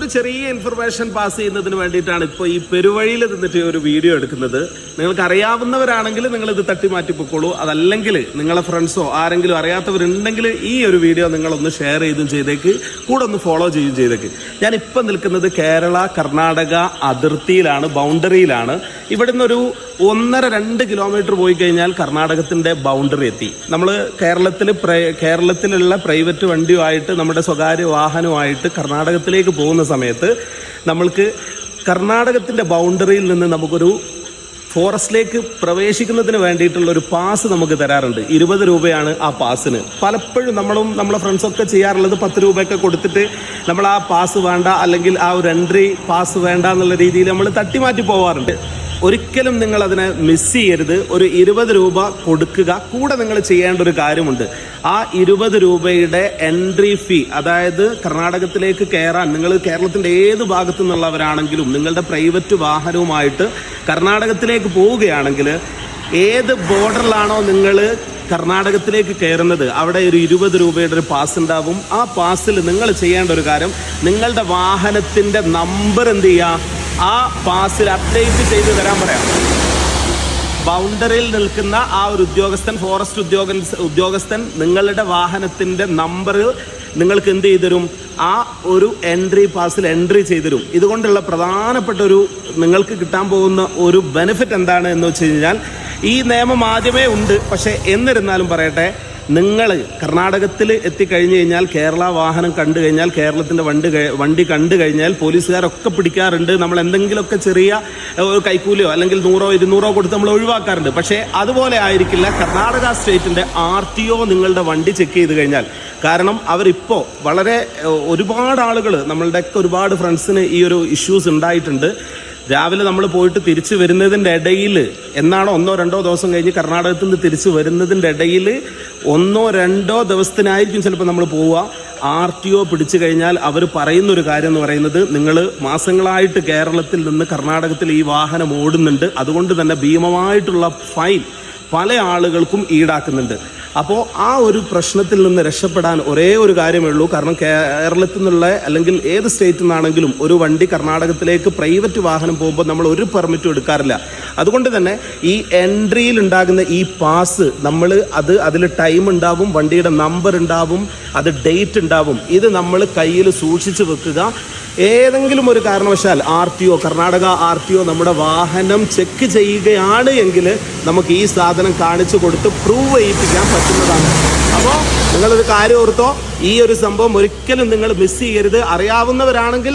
ഒരു ചെറിയ information pass ചെയ്യുന്നതിന് വേണ്ടിയിട്ടാണ് ഇപ്പോൾ ഈ പെരുവഴിയിൽ നിന്നിട്ട് ഒരു വീഡിയോ എടുക്കുന്നത്. നിങ്ങൾക്ക് അറിയാവുന്നവരാണെങ്കിൽ നിങ്ങൾ ഇത് തട്ടി മാറ്റി പൊക്കോളൂ. അതല്ലെങ്കിൽ നിങ്ങളെ ഫ്രണ്ട്സോ ആരെങ്കിലും അറിയാത്തവരുണ്ടെങ്കിൽ ഈ ഒരു വീഡിയോ നിങ്ങളൊന്ന് ഷെയർ ചെയ്തും ചെയ്തേക്ക്, കൂടെ ഒന്ന് ഫോളോ ചെയ്യുകയും ചെയ്തേക്ക്. ഞാനിപ്പം നിൽക്കുന്നത് കേരള കർണാടക അതിർത്തിയിലാണ്, ബൗണ്ടറിയിലാണ്. ഇവിടുന്ന് ഒരു 1.5-2 കിലോമീറ്റർ പോയി കഴിഞ്ഞാൽ കർണാടകത്തിന്റെ ബൗണ്ടറി എത്തി. നമ്മൾ കേരളത്തിലുള്ള പ്രൈവറ്റ് വണ്ടിയുമായിട്ട് നമ്മുടെ സ്വകാര്യ വാഹനവുമായിട്ട് കർണാടകത്തിലേക്ക് പോകുന്ന സമയത്ത് നമ്മൾക്ക് കർണാടകത്തിന്റെ ബൗണ്ടറിയിൽ നിന്ന് നമുക്കൊരു ഫോറസ്റ്റിലേക്ക് പ്രവേശിക്കുന്നതിന് വേണ്ടിയിട്ടുള്ള ഒരു പാസ് നമുക്ക് തരാറുണ്ട്. 20 രൂപയാണ് ആ പാസിന്. പലപ്പോഴും നമ്മളെ ഫ്രണ്ട്സൊക്കെ ചെയ്യാറുള്ളത് 10 രൂപയൊക്കെ കൊടുത്തിട്ട് നമ്മൾ ആ പാസ് വേണ്ട, അല്ലെങ്കിൽ ആ ഒരു എൻട്രി പാസ് വേണ്ട എന്നുള്ള രീതിയിൽ നമ്മൾ തട്ടിമാറ്റി പോവാറുണ്ട്. ഒരിക്കലും നിങ്ങൾ അതിനെ മിസ് ചെയ്യരുത്. ഒരു 20 രൂപ കൊടുക്കുക. കൂടെ നിങ്ങൾ ചെയ്യേണ്ട ഒരു കാര്യമുണ്ട്. ആ 20 രൂപയുടെ എൻട്രി ഫീ, അതായത് കർണാടകത്തിലേക്ക് കയറാൻ നിങ്ങൾ കേരളത്തിന്റെ ഏത് ഭാഗത്തു നിന്നുള്ളവരാണെങ്കിലും നിങ്ങളുടെ പ്രൈവറ്റ് വാഹനവുമായിട്ട് കർണാടകത്തിലേക്ക് പോവുകയാണെങ്കിൽ ഏത് ബോർഡറിലാണോ നിങ്ങൾ കർണാടകത്തിലേക്ക് കയറുന്നത് അവിടെ ഒരു 20 രൂപയുടെ ഒരു പാസ് ഉണ്ടാവും. ആ പാസിൽ നിങ്ങൾ ചെയ്യേണ്ട ഒരു കാര്യം, നിങ്ങളുടെ വാഹനത്തിന്റെ നമ്പർ എന്ത് ചെയ്യുക, ആ പാസിൽ അപ്ഡേറ്റ് ചെയ്ത് തരാൻ പറയാം. ബൗണ്ടറിയിൽ നിൽക്കുന്ന ആ ഒരു ഉദ്യോഗസ്ഥൻ, ഫോറസ്റ്റ് ഉദ്യോഗസ്ഥൻ നിങ്ങളുടെ വാഹനത്തിന്റെ നമ്പർ നിങ്ങൾക്ക് എന്ത് ചെയ്തു തരും, ആ ഒരു എൻട്രി പാസിൽ എൻട്രി ചെയ്തു തരും. ഇതുകൊണ്ടുള്ള പ്രധാനപ്പെട്ട ഒരു നിങ്ങൾക്ക് കിട്ടാൻ പോകുന്ന ഒരു ബെനിഫിറ്റ് എന്താണ് എന്ന് വെച്ച് കഴിഞ്ഞാൽ, ഈ നിയമം ആദ്യമേ ഉണ്ട്, പക്ഷെ എന്നിരുന്നാലും പറയട്ടെ, നിങ്ങൾ കർണാടകത്തിൽ എത്തിക്കഴിഞ്ഞ് കഴിഞ്ഞാൽ കേരള വാഹനം കണ്ടു കഴിഞ്ഞാൽ, കേരളത്തിൻ്റെ വണ്ടി കണ്ടു കഴിഞ്ഞാൽ പോലീസുകാരൊക്കെ പിടിക്കാറുണ്ട്. നമ്മൾ എന്തെങ്കിലുമൊക്കെ ചെറിയ ഒരു കൈക്കൂലിയോ അല്ലെങ്കിൽ 100-200 കൊടുത്ത് നമ്മൾ ഒഴിവാക്കാറുണ്ട്. പക്ഷേ അതുപോലെ ആയിരിക്കില്ല കർണാടക സ്റ്റേറ്റിൻ്റെ RTO നിങ്ങളുടെ വണ്ടി ചെക്ക് ചെയ്ത് കഴിഞ്ഞാൽ. കാരണം അവരിപ്പോൾ വളരെ ഒരുപാട് ആളുകൾ, നമ്മളുടെയൊക്കെ ഒരുപാട് ഫ്രണ്ട്സിന് ഈ ഒരു ഇഷ്യൂസ് ഉണ്ടായിട്ടുണ്ട്. രാവിലെ നമ്മൾ പോയിട്ട് തിരിച്ചു വരുന്നതിൻ്റെ ഇടയിൽ, എന്നാണോ 1-2 ദിവസം കഴിഞ്ഞ് കർണാടകത്തിൽ നിന്ന് തിരിച്ചു വരുന്നതിൻ്റെ ഇടയിൽ 1-2 ദിവസത്തിനായിരിക്കും ചിലപ്പോൾ നമ്മൾ പോവുക. RTO പിടിച്ചു കഴിഞ്ഞാൽ അവർ പറയുന്നൊരു കാര്യം എന്ന് പറയുന്നത്, നിങ്ങൾ മാസങ്ങളായിട്ട് കേരളത്തിൽ നിന്ന് കർണാടകത്തിൽ ഈ വാഹനം ഓടുന്നുണ്ട്, അതുകൊണ്ട് തന്നെ ഭീമമായിട്ടുള്ള ഫൈൻ പല ആളുകൾക്കും ഈടാക്കുന്നുണ്ട്. അപ്പോൾ ആ ഒരു പ്രശ്നത്തിൽ നിന്ന് രക്ഷപ്പെടാൻ ഒരേ ഒരു കാര്യമേ ഉള്ളൂ. കാരണം കേരളത്തിൽ നിന്നുള്ള അല്ലെങ്കിൽ ഏത് സ്റ്റേറ്റിൽ നിന്നാണെങ്കിലും ഒരു വണ്ടി കർണാടകത്തിലേക്ക് പ്രൈവറ്റ് വാഹനം പോകുമ്പോൾ നമ്മൾ ഒരു പെർമിറ്റും എടുക്കാറില്ല. അതുകൊണ്ട് തന്നെ ഈ എൻട്രിയിൽ ഉണ്ടാകുന്ന ഈ പാസ് അതിൽ ടൈം ഉണ്ടാവും, വണ്ടിയുടെ നമ്പർ ഉണ്ടാവും, അത് ഡേറ്റ് ഉണ്ടാവും. ഇത് നമ്മൾ കയ്യിൽ സൂക്ഷിച്ച് വെക്കുക. ഏതെങ്കിലും ഒരു കാരണവശാൽ കർണാടക RTO നമ്മുടെ വാഹനം ചെക്ക് ചെയ്യുകയാണ് എങ്കിൽ നമുക്ക് ഈ സാധനം കാണിച്ചു കൊടുത്ത് പ്രൂവ് ചെയ്യിപ്പിക്കാൻ പറ്റുന്നതാണ്. അപ്പോൾ നിങ്ങളൊരു കാര്യം ഓർത്തോ, ഈ ഒരു സംഭവം ഒരിക്കലും നിങ്ങൾ മിസ് ചെയ്യരുത്. അറിയാവുന്നവരാണെങ്കിൽ